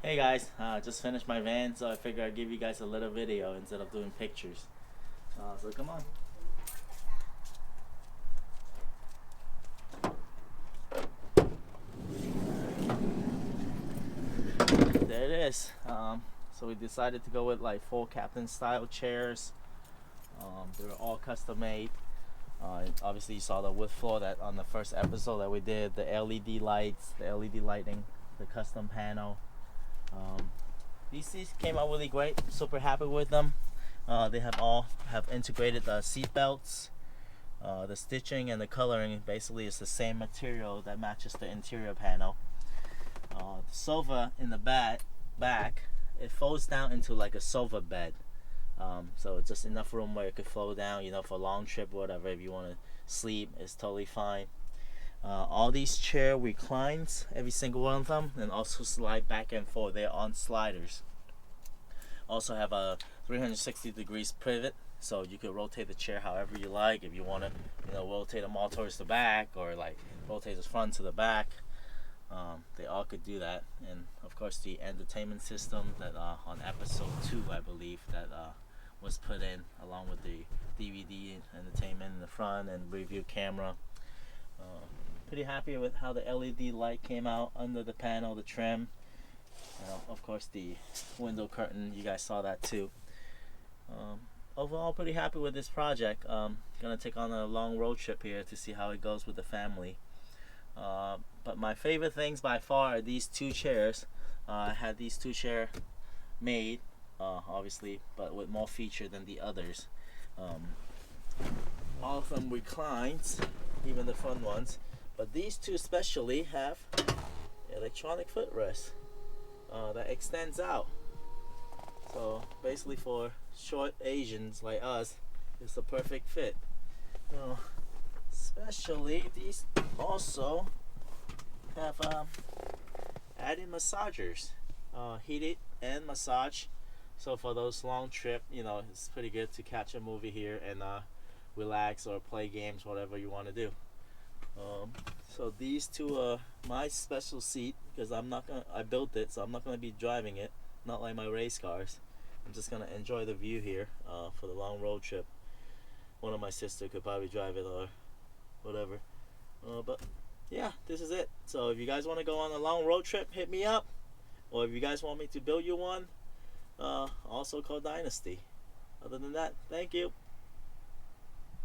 Hey guys, just finished my van, so I figured I'd give you guys a little video instead of doing pictures. So come on. There it is. So we decided to go with like full captain style chairs. They were all custom made. Obviously you saw the wood floor that on the first episode that we did, the LED lights, the LED lighting, the custom panel. These seats came out really great. Super happy with them. They have integrated seat belts. The stitching and the coloring basically is the same material that matches the interior panel. The sofa in the back, it folds down into like a sofa bed. So it's just enough room where it could fold down, for a long trip, whatever. If you want to sleep, it's totally fine. All these chair reclines, every single one of them, and also slide back and forth. They're on sliders. Also have a 360 degrees pivot, so you could rotate the chair however you like. If you want to, rotate them all towards the back, or like rotate the front to the back, they all could do that. And of course, the entertainment system that on episode 2, I believe, that was put in along with the DVD entertainment in the front and review camera. Pretty happy with how the LED light came out under the panel, the trim. Of course, the window curtain, you guys saw that too. Overall, pretty happy with this project. Gonna take on a long road trip here to see how it goes with the family. But my favorite things by far are these two chairs. I had these two chairs made, obviously, but with more feature than the others. All of them reclines, even the front ones. But these two especially have electronic footrest that extends out. So basically for short Asians like us, it's a perfect fit. Especially these also have added massagers, heated and massage. So for those long trip, it's pretty good to catch a movie here and relax or play games, whatever you want to do. So these two are my special seat because I built it, so I'm not gonna be driving it, not like my race cars. I'm just gonna enjoy the view here for the long road trip. One of my sister could probably drive it or whatever. But yeah, this is it. So if you guys want to go on a long road trip, hit me up. Or if you guys want me to build you one, also call Dynasty. Other than that, thank you.